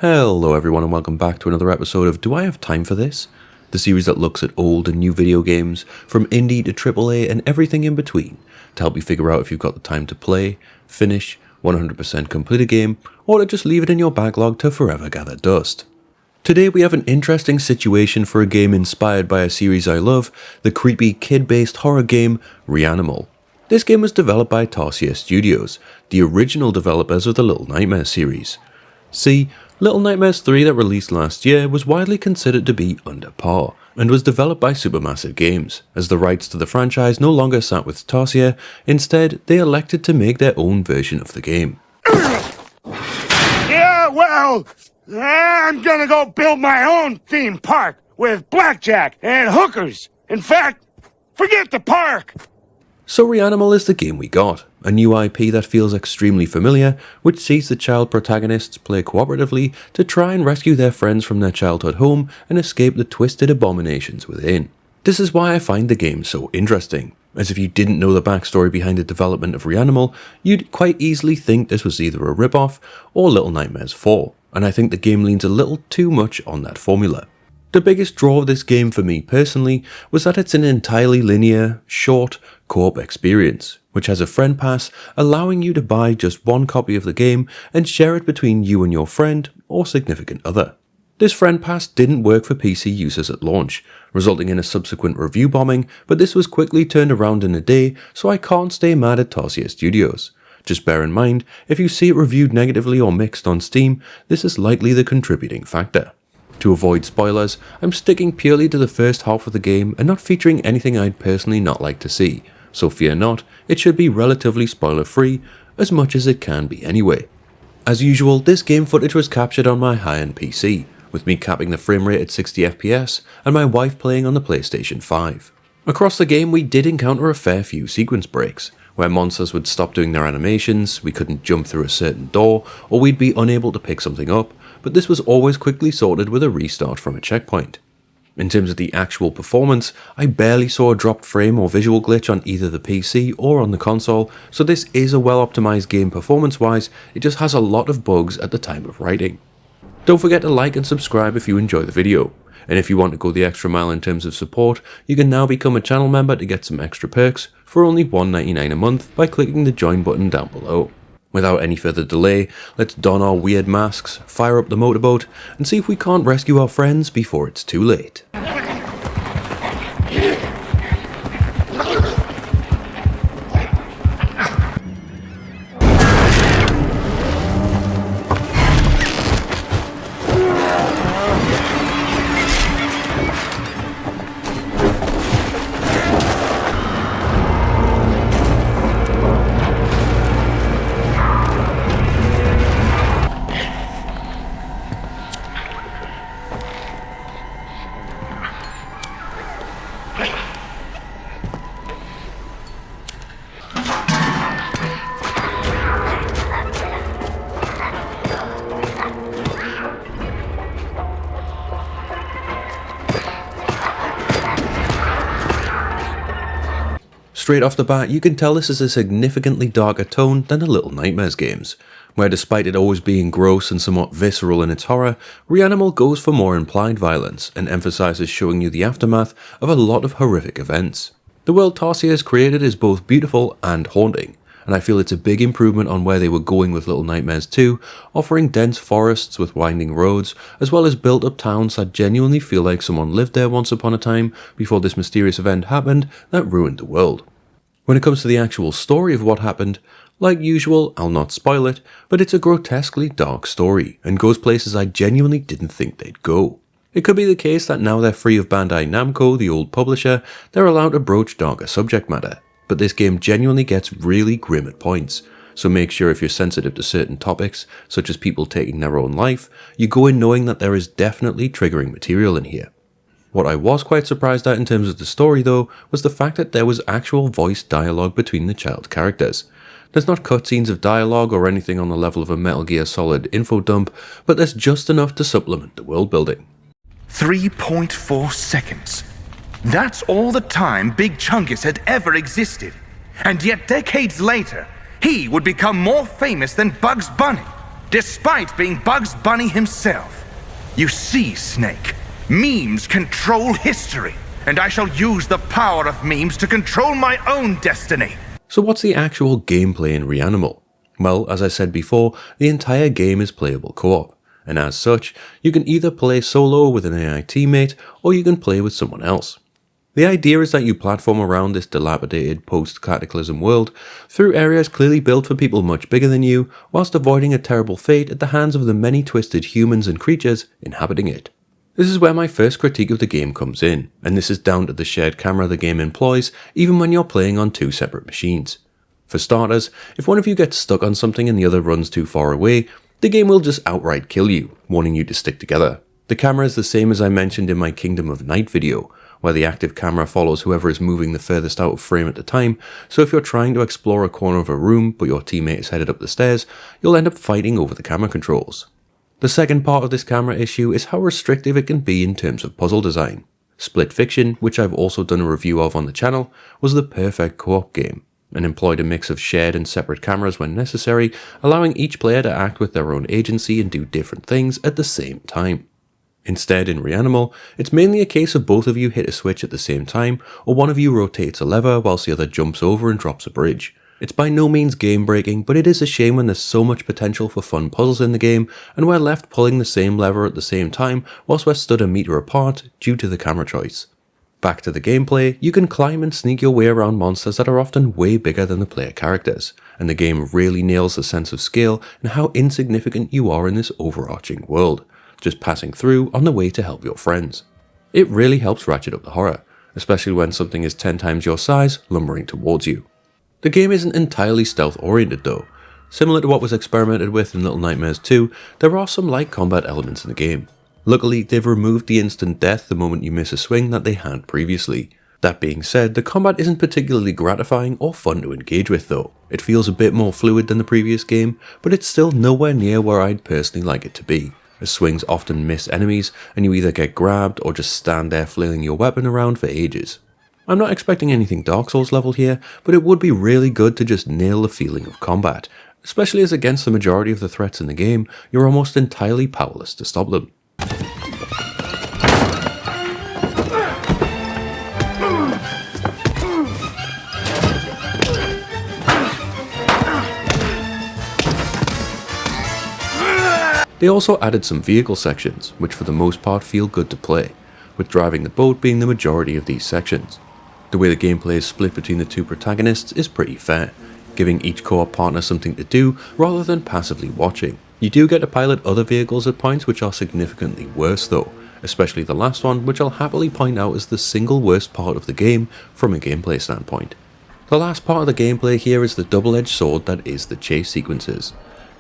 Hello everyone and welcome back to another episode of Do I Have Time For This? The series that looks at old and new video games, from indie to AAA and everything in between, to help you figure out if you've got the time to play, finish, 100% complete a game, or to just leave it in your backlog to forever gather dust. Today we have an interesting situation for a game inspired by a series I love, the creepy kid-based horror game Reanimal. This game was developed by Tarsier Studios, the original developers of the Little Nightmares series. See, Little Nightmares 3 that released last year was widely considered to be under par, and was developed by Supermassive Games, as the rights to the franchise no longer sat with Tarsier. Instead, they elected to make their own version of the game. I'm gonna go build my own theme park with blackjack and hookers. In fact, forget the park! So Reanimal is the game we got, a new IP that feels extremely familiar, which sees the child protagonists play cooperatively to try and rescue their friends from their childhood home and escape the twisted abominations within. This is why I find the game so interesting, as if you didn't know the backstory behind the development of Reanimal, you'd quite easily think this was either a rip-off or Little Nightmares 4, and I think the game leans a little too much on that formula. The biggest draw of this game for me personally was that it's an entirely linear, short, co-op experience, which has a friend pass allowing you to buy just one copy of the game and share it between you and your friend or significant other. This friend pass didn't work for PC users at launch, resulting in a subsequent review bombing, but this was quickly turned around in a day, so I can't stay mad at Tarsier Studios. Just bear in mind, if you see it reviewed negatively or mixed on Steam, this is likely the contributing factor. To avoid spoilers, I'm sticking purely to the first half of the game and not featuring anything I'd personally not like to see, so fear not, it should be relatively spoiler free, as much as it can be anyway. As usual, this game footage was captured on my high-end PC, with me capping the frame rate at 60 FPS and my wife playing on the PlayStation 5. Across the game we did encounter a fair few sequence breaks, where monsters would stop doing their animations, we couldn't jump through a certain door, or we'd be unable to pick something up, but this was always quickly sorted with a restart from a checkpoint. In terms of the actual performance, I barely saw a dropped frame or visual glitch on either the PC or on the console, so this is a well optimized game performance wise, it just has a lot of bugs at the time of writing. Don't forget to like and subscribe if you enjoy the video, and if you want to go the extra mile in terms of support, you can now become a channel member to get some extra perks for only $1.99 a month by clicking the join button down below. Without any further delay, let's don our weird masks, fire up the motorboat, and see if we can't rescue our friends before it's too late. Straight off the bat, you can tell this is a significantly darker tone than the Little Nightmares games, where despite it always being gross and somewhat visceral in its horror, Reanimal goes for more implied violence and emphasizes showing you the aftermath of a lot of horrific events. The world Tarsier has created is both beautiful and haunting, and I feel it's a big improvement on where they were going with Little Nightmares 2, offering dense forests with winding roads, as well as built-up towns that genuinely feel like someone lived there once upon a time before this mysterious event happened that ruined the world. When it comes to the actual story of what happened, like usual, I'll not spoil it, but it's a grotesquely dark story, and goes places I genuinely didn't think they'd go. It could be the case that now they're free of Bandai Namco, the old publisher, they're allowed to broach darker subject matter, but this game genuinely gets really grim at points, so make sure if you're sensitive to certain topics, such as people taking their own life, you go in knowing that there is definitely triggering material in here. What I was quite surprised at in terms of the story though, was the fact that there was actual voice dialogue between the child characters. There's not cutscenes of dialogue or anything on the level of a Metal Gear Solid info dump, but there's just enough to supplement the world building. 3.4 seconds. That's all the time Big Chungus had ever existed. And yet decades later, he would become more famous than Bugs Bunny. despite being Bugs Bunny himself. You see, Snake, memes control history, and I shall use the power of memes to control my own destiny. So what's the actual gameplay in Reanimal? Well, as I said before, the entire game is playable co-op, and as such, you can either play solo with an AI teammate, or you can play with someone else. The idea is that you platform around this dilapidated post-cataclysm world through areas clearly built for people much bigger than you, whilst avoiding a terrible fate at the hands of the many twisted humans and creatures inhabiting it. This is where my first critique of the game comes in, and this is down to the shared camera the game employs even when you're playing on two separate machines. For starters, if one of you gets stuck on something and the other runs too far away, the game will just outright kill you, wanting you to stick together. The camera is the same as I mentioned in my Kingdom of Night video, where the active camera follows whoever is moving the furthest out of frame at the time, so if you're trying to explore a corner of a room but your teammate is headed up the stairs, you'll end up fighting over the camera controls. The second part of this camera issue is how restrictive it can be in terms of puzzle design. Split Fiction, which I've also done a review of on the channel, was the perfect co-op game, and employed a mix of shared and separate cameras when necessary, allowing each player to act with their own agency and do different things at the same time. Instead, in Reanimal, it's mainly a case of both of you hit a switch at the same time, or one of you rotates a lever whilst the other jumps over and drops a bridge. It's by no means game breaking, but it is a shame when there's so much potential for fun puzzles in the game, and we're left pulling the same lever at the same time whilst we're stood a meter apart due to the camera choice. Back to the gameplay, you can climb and sneak your way around monsters that are often way bigger than the player characters, and the game really nails the sense of scale and how insignificant you are in this overarching world, just passing through on the way to help your friends. It really helps ratchet up the horror, especially when something is 10 times your size lumbering towards you. The game isn't entirely stealth oriented though. Similar to what was experimented with in Little Nightmares 2, there are some light combat elements in the game. Luckily, they've removed the instant death the moment you miss a swing that they had previously. That being said, the combat isn't particularly gratifying or fun to engage with though. It feels a bit more fluid than the previous game, but it's still nowhere near where I'd personally like it to be, as swings often miss enemies and you either get grabbed or just stand there flailing your weapon around for ages. I'm not expecting anything Dark Souls level here, but it would be really good to just nail the feeling of combat, especially as against the majority of the threats in the game, you're almost entirely powerless to stop them. They also added some vehicle sections, which for the most part feel good to play, with driving the boat being the majority of these sections. The way the gameplay is split between the two protagonists is pretty fair, giving each co-op partner something to do rather than passively watching. You do get to pilot other vehicles at points which are significantly worse though, especially the last one, which I'll happily point out is the single worst part of the game from a gameplay standpoint. The last part of the gameplay here is the double-edged sword that is the chase sequences.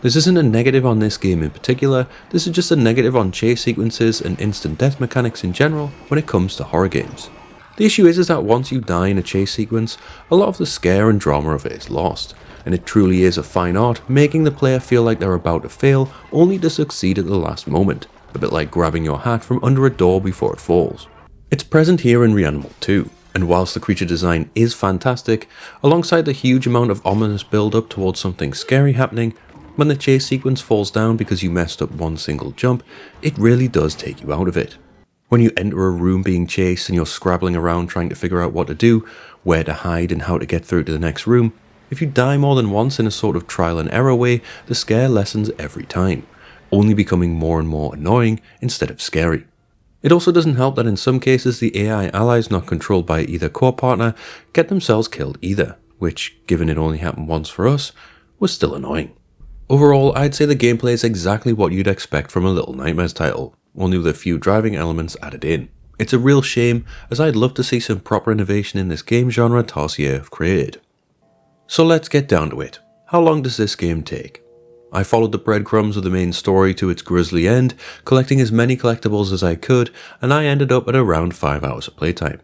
This isn't a negative on this game in particular, this is just a negative on chase sequences and instant death mechanics in general when it comes to horror games. The issue is that once you die in a chase sequence, a lot of the scare and drama of it is lost, and it truly is a fine art making the player feel like they're about to fail only to succeed at the last moment, a bit like grabbing your hat from under a door before it falls. It's present here in Reanimal 2, and whilst the creature design is fantastic, alongside the huge amount of ominous build up towards something scary happening, when the chase sequence falls down because you messed up one single jump, it really does take you out of it. When you enter a room being chased and you're scrabbling around trying to figure out what to do, where to hide and how to get through to the next room, if you die more than once in a sort of trial and error way, the scare lessens every time, only becoming more and more annoying instead of scary. It also doesn't help that in some cases the AI allies not controlled by either core partner get themselves killed either, which, given it only happened once for us, was still annoying. Overall, I'd say the gameplay is exactly what you'd expect from a Little Nightmares title, only with a few driving elements added in. It's a real shame, as I'd love to see some proper innovation in this game genre Tarsier have created. So let's get down to it. How long does this game take? I followed the breadcrumbs of the main story to its grisly end, collecting as many collectibles as I could, and I ended up at around 5 hours of playtime.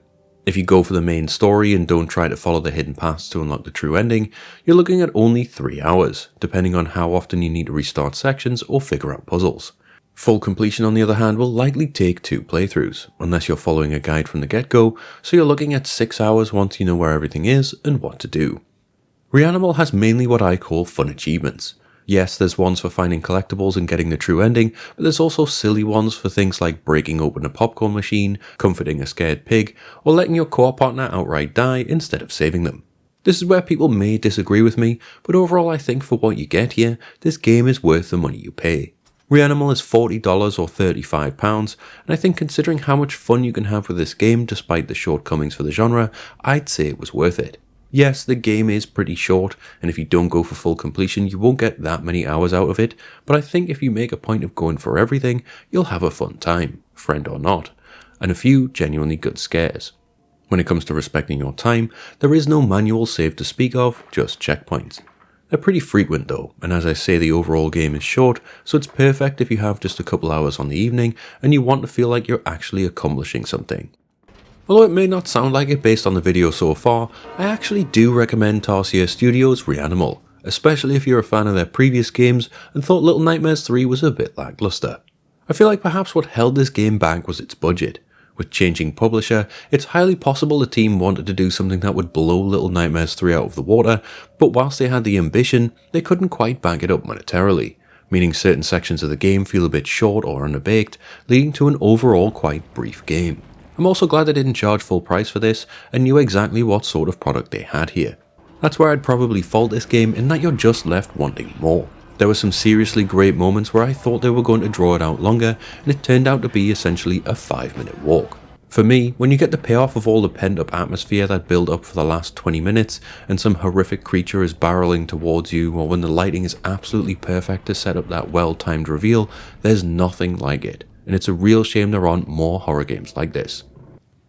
If you go for the main story and don't try to follow the hidden paths to unlock the true ending, you're looking at only 3 hours, depending on how often you need to restart sections or figure out puzzles. Full completion on the other hand will likely take 2 playthroughs, unless you're following a guide from the get-go, so you're looking at 6 hours once you know where everything is and what to do. Reanimal has mainly what I call fun achievements. Yes, there's ones for finding collectibles and getting the true ending, but there's also silly ones for things like breaking open a popcorn machine, comforting a scared pig, or letting your co-op partner outright die instead of saving them. This is where people may disagree with me, but overall I think for what you get here, this game is worth the money you pay. Reanimal is $40 or £35, and I think considering how much fun you can have with this game despite the shortcomings for the genre, I'd say it was worth it. Yes, the game is pretty short, and if you don't go for full completion, you won't get that many hours out of it, but I think if you make a point of going for everything, you'll have a fun time, friend or not, and a few genuinely good scares. When it comes to respecting your time, there is no manual save to speak of, just checkpoints. They're pretty frequent though, and as I say, the overall game is short, so it's perfect if you have just a couple hours on the evening and you want to feel like you're actually accomplishing something. Although it may not sound like it based on the video so far, I actually do recommend Tarsier Studios' Reanimal, especially if you're a fan of their previous games and thought Little Nightmares 3 was a bit lackluster. I feel like perhaps what held this game back was its budget. With changing publisher, it's highly possible the team wanted to do something that would blow Little Nightmares 3 out of the water, but whilst they had the ambition, they couldn't quite back it up monetarily, meaning certain sections of the game feel a bit short or underbaked, leading to an overall quite brief game. I'm also glad they didn't charge full price for this and knew exactly what sort of product they had here. That's where I'd probably fault this game in that you're just left wanting more. There were some seriously great moments where I thought they were going to draw it out longer, and it turned out to be essentially a 5-minute walk. For me, when you get the payoff of all the pent up atmosphere that built up for the last 20 minutes, and some horrific creature is barreling towards you, or when the lighting is absolutely perfect to set up that well timed reveal, there's nothing like it, and it's a real shame there aren't more horror games like this.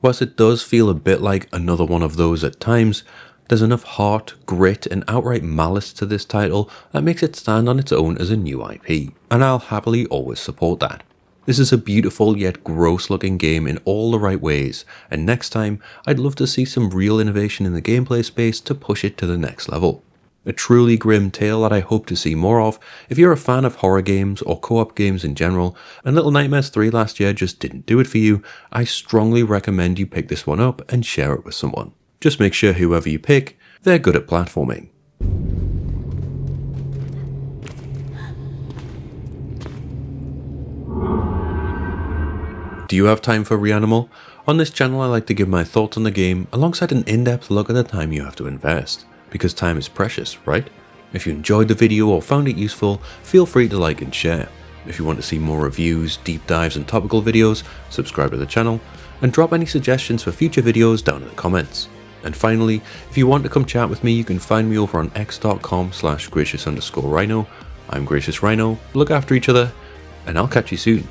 Whilst it does feel a bit like another one of those at times, there's enough heart, grit, and outright malice to this title that makes it stand on its own as a new IP, and I'll happily always support that. This is a beautiful yet gross looking game in all the right ways, and next time I'd love to see some real innovation in the gameplay space to push it to the next level. A truly grim tale that I hope to see more of. If you're a fan of horror games or co-op games in general, and Little Nightmares 3 last year just didn't do it for you, I strongly recommend you pick this one up and share it with someone. Just make sure whoever you pick, they're good at platforming. Do you have time for Reanimal? On this channel I like to give my thoughts on the game alongside an in-depth look at the time you have to invest, because time is precious, right? If you enjoyed the video or found it useful, feel free to like and share. If you want to see more reviews, deep dives and topical videos, subscribe to the channel, and drop any suggestions for future videos down in the comments. And finally, if you want to come chat with me, you can find me over on x.com/gracious_rhino. I'm Gracious Rhino, look after each other, and I'll catch you soon.